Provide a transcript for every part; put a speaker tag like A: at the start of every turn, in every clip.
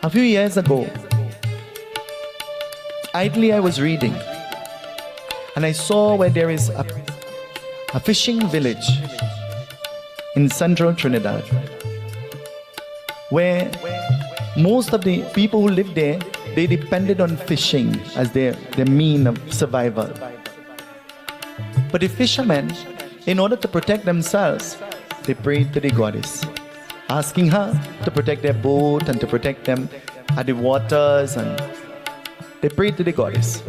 A: A few years ago, idly I was reading and I saw where there is a fishing village in central Trinidad where most of the people who lived there, they depended on fishing as their mean of survival. But the fishermen, in order to protect themselves, they prayed to the goddess, asking her to protect their boat and to protect them at the waters, and they prayed to the goddess.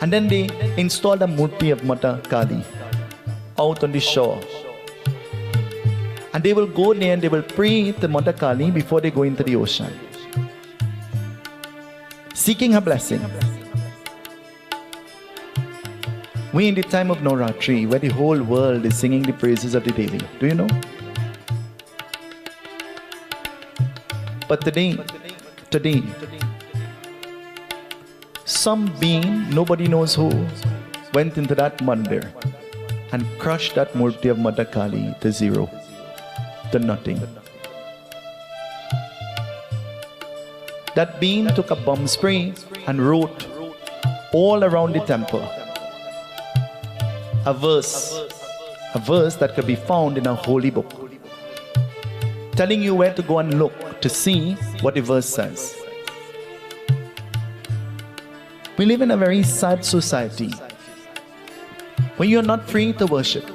A: And then they installed a Murti of Mata Carli out on the shore. And they will go there and they will pray to Mata Carli before they go into the ocean, seeking her blessing. We're in the time of Navratri, where the whole world is singing the praises of the Devi. Do you know? But today, some being, nobody knows who, went into that mandir and crushed that Murti of Mata Carli to zero, to nothing. That being took a bomb spray and wrote all around the temple a verse that could be found in a holy book, telling you where to go and look to see what the verse says. We live in a very sad society where you're not free to worship.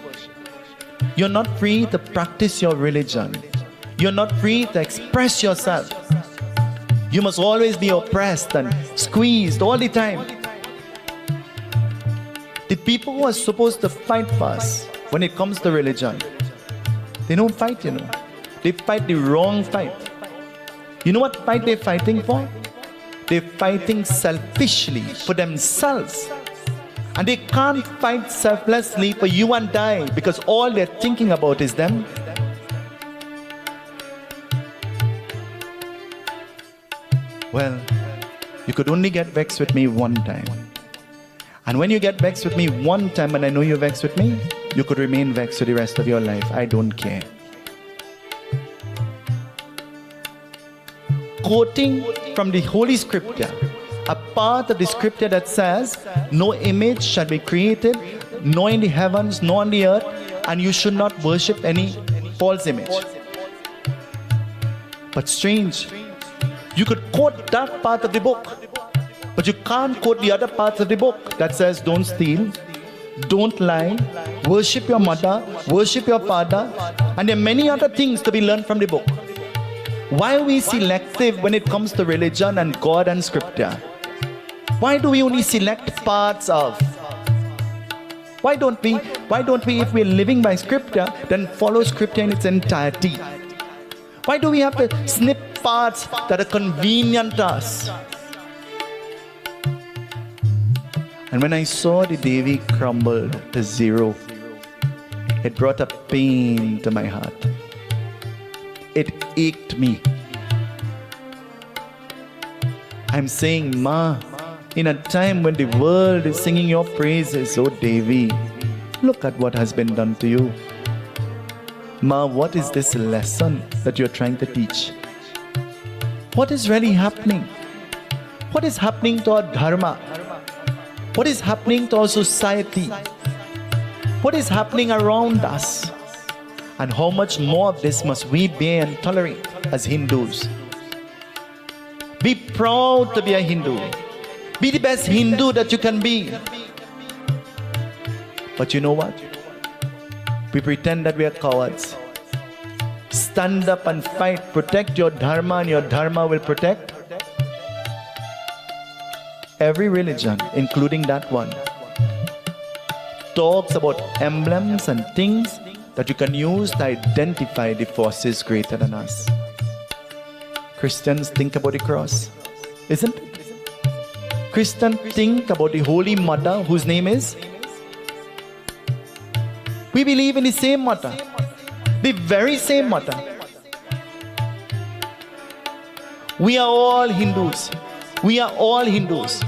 A: You're not free to practice your religion. You're not free to express yourself. You must always be oppressed and squeezed all the time. The people who are supposed to fight for us when it comes to religion, they don't fight, you know. They fight the wrong fight. You know what fight they're fighting for? They're fighting selfishly for themselves. And they can't fight selflessly for you and I, because all they're thinking about is them. Well, you could only get vexed with me one time. And when you get vexed with me one time, and I know you're vexed with me, you could remain vexed for the rest of your life. I don't care. Quoting from the Holy Scripture, a part of the Scripture that says, no image shall be created, nor in the heavens, nor on the earth, and you should not worship any false image. But strange, you could quote that part of the book, but you can't quote the other parts of the book that says don't steal, don't lie, worship your mother, worship your father, and there are many other things to be learned from the book. Why are we selective when it comes to religion and God and Scripture? Why do we only select parts of? Why don't we, if we're living by Scripture, then follow Scripture in its entirety? Why do we have to snip parts that are convenient to us? And when I saw the Devi crumbled to zero, it brought a pain to my heart. It ached me. I'm saying, Ma, in a time when the world is singing your praises, oh Devi, look at what has been done to you. Ma, what is this lesson that you're trying to teach? What is really happening? What is happening to our dharma? What is happening to our society? What is happening around us? And how much more of this must we bear and tolerate as Hindus? Be proud to be a Hindu. Be the best Hindu that you can be. But you know what? We pretend that we are cowards. Stand up and fight. Protect your dharma, and your dharma will protect every religion, including that one. Talks about emblems and things that you can use to identify the forces greater than us. Christians think about the cross, isn't it? Christians think about the Holy Mother, whose name is? We believe in the same Mother, the very same Mother. We are all Hindus. We are all Hindus.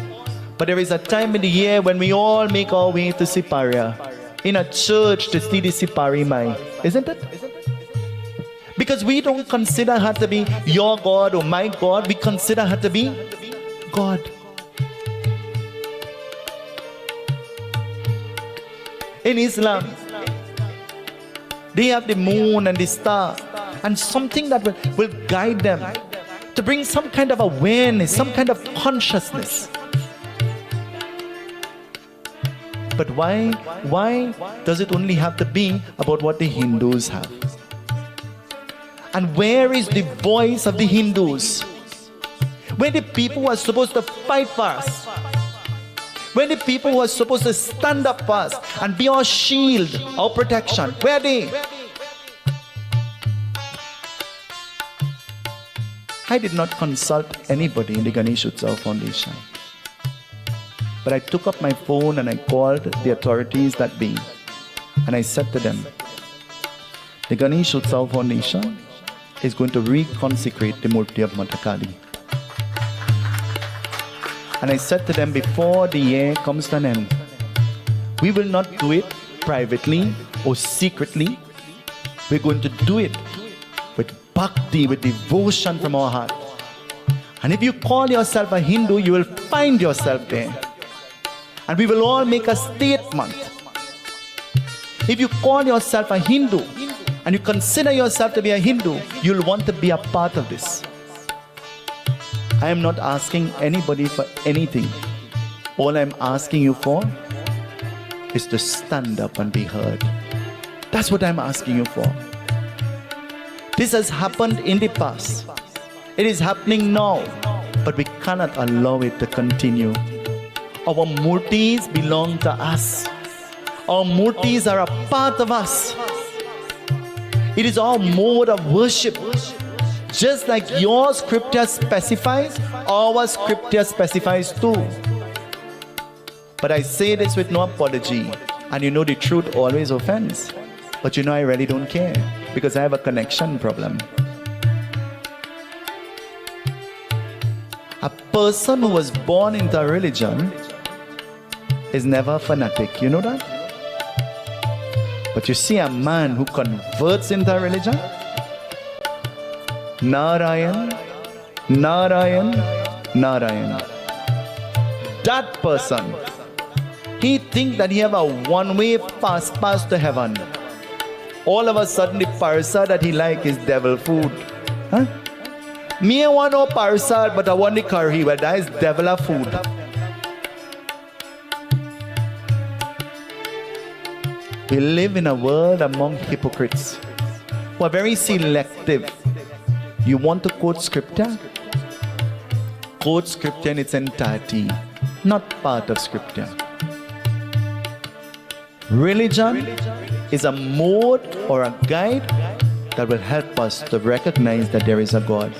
A: But there is a time in the year when we all make our way to Siparia, in a church to see the Sipari Mai, isn't it? Because we don't consider her to be your God or my God. We consider her to be God. In Islam, they have the moon and the star and something that will guide them to bring some kind of awareness, some kind of consciousness. But why does it only have to be about what the Hindus have? And where is the voice of the Hindus? Where the people who are supposed to fight for us? Where the people who are supposed to stand up for us and be our shield, our protection? Where are they? I did not consult anybody in the Ganesh Utsav Foundation. But I took up my phone and I called the authorities that be. And I said to them, the Ganesh Utsav Foundation is going to reconsecrate the Murti of Mata Carli. And I said to them, before the year comes to an end, we will not do it privately or secretly. We're going to do it with bhakti, with devotion from our heart. And if you call yourself a Hindu, you will find yourself there. And we will all make a statement. If you call yourself a Hindu and you consider yourself to be a Hindu, you'll want to be a part of this. I am not asking anybody for anything. All I'm asking you for is to stand up and be heard. That's what I'm asking you for. This has happened in the past. It is happening now, but we cannot allow it to continue. Our murtis belong to us. Our murtis are a part of us. It is our mode of worship. Just like your scripture specifies, our scripture specifies too. But I say this with no apology. And you know the truth always offends. But you know I really don't care. Because I have a connection problem. A person who was born into a religion is never a fanatic. You know that? But you see a man who converts into a religion, Narayan, Narayan, Narayan. That person, he thinks that he have a one-way fast pass to heaven. All of a sudden, the parsa that he like is devil food. Huh? Me, I want no parsa, but I want the curry, but that is devil food. We live in a world among hypocrites who are very selective. You want to quote scripture? Quote scripture in its entirety, not part of scripture. Religion is a mode or a guide that will help us to recognize that there is a God.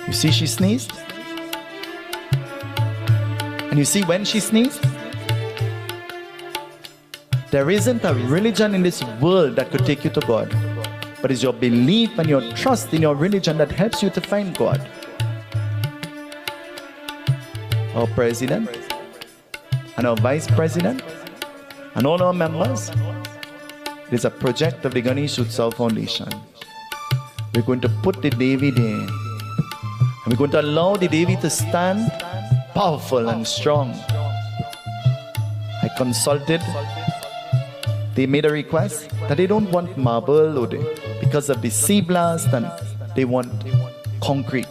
A: You see she sneezed? And you see when she sneezed? There isn't a religion in this world that could take you to God. But it's your belief and your trust in your religion that helps you to find God. Our president and our vice president and all our members, it is a project of the Ganesh Utsav Foundation. We're going to put the Devi there. And we're going to allow the Devi to stand powerful and strong. I consulted. They made a request that they don't want marble or because of the sea blast, and they want concrete.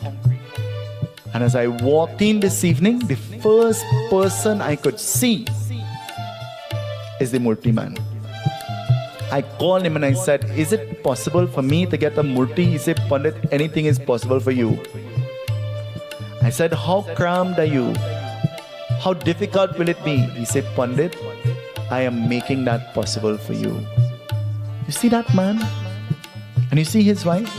A: And as I walked in this evening, the first person I could see is the Murti man. I called him and I said, is it possible for me to get a Murti? He said, Pundit, anything is possible for you. I said, how cramped are you? How difficult will it be? He said, Pundit, I am making that possible for you. You see that man? And you see his wife?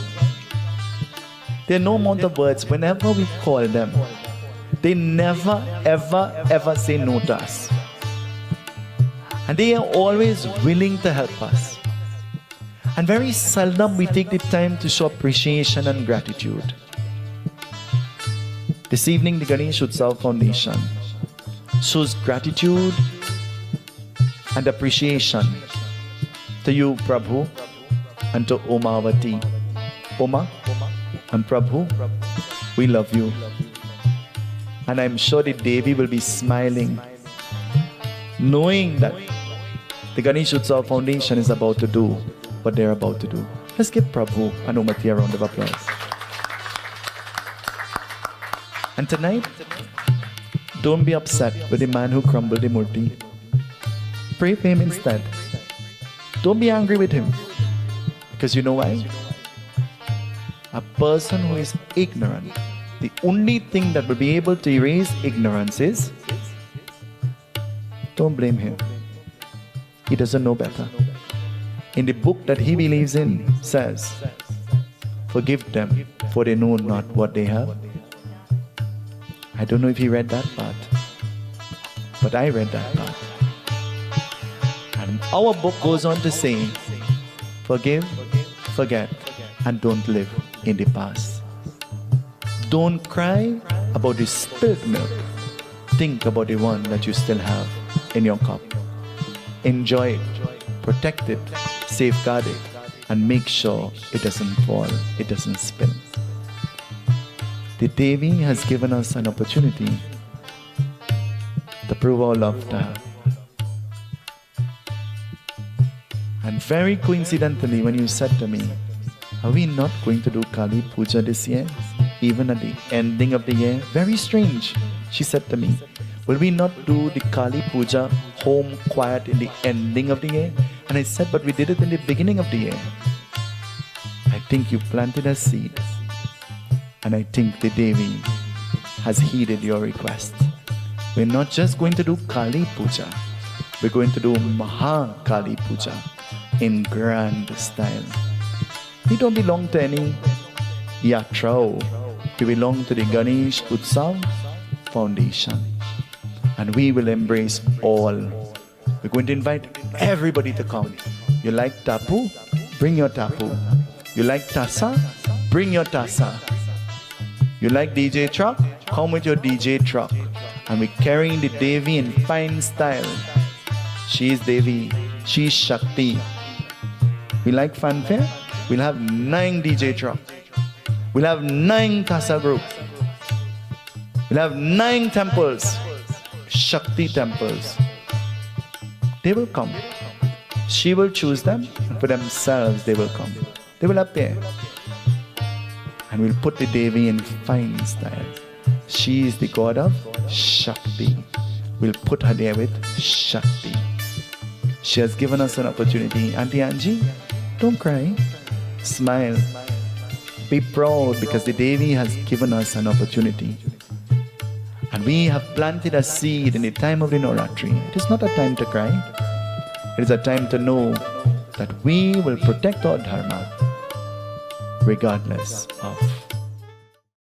A: There are no amount of words. Whenever we call them, they never, ever, ever say no to us. And they are always willing to help us. And very seldom we take the time to show appreciation and gratitude. This evening, the Ganesh Utsav Foundation shows gratitude and appreciation to you, Prabhu, and to Omavati. Oma and Prabhu, we love you. And I'm sure the Devi will be smiling, knowing that the Ganesh Utsav Foundation is about to do what they're about to do. Let's give Prabhu and Omati a round of applause. And tonight, don't be upset with the man who crumbled the Murti. Pray for him instead. Don't be angry with him. Because you know why? A person who is ignorant, the only thing that will be able to erase ignorance is, don't blame him. He doesn't know better. In the book that he believes in says, forgive them, for they know not what they have. I don't know if he read that part, but I read that part. And our book goes on to say, forgive, forget, and don't live in the past. Don't cry about the spilled milk. Think about the one that you still have in your cup. Enjoy it, protect it, safeguard it, and make sure it doesn't fall, it doesn't spill. The Devi has given us an opportunity to prove our love to her. And very coincidentally, when you said to me, are we not going to do Kali Puja this year? Even at the ending of the year? Very strange. She said to me, will we not do the Kali Puja home quiet in the ending of the year? And I said, but we did it in the beginning of the year. I think you planted a seed. And I think the Devi has heeded your request. We're not just going to do Kali Puja. We're going to do Maha Kali Puja in grand style. We don't belong to any yatra. We belong to the Ganesh Utsav Foundation. And we will embrace all. We're going to invite everybody to come. You like tapu? Bring your tapu. You like tasa? Bring your tasa. You like DJ truck? Come with your DJ truck. And we're carrying the Devi in fine style. She is Devi. She is Shakti. We like fanfare? We'll have 9 DJ trucks. We'll have 9 Tasa groups. We'll have 9 temples. Shakti temples. They will come. She will choose them, and for themselves they will come. They will appear. And we'll put the Devi in fine style. She is the god of Shakti. We'll put her there with Shakti. She has given us an opportunity. Auntie Angie, don't cry. Smile. Be proud because the Devi has given us an opportunity. And we have planted a seed in the time of the Navratri. It is not a time to cry. It is a time to know that we will protect our dharma regardless of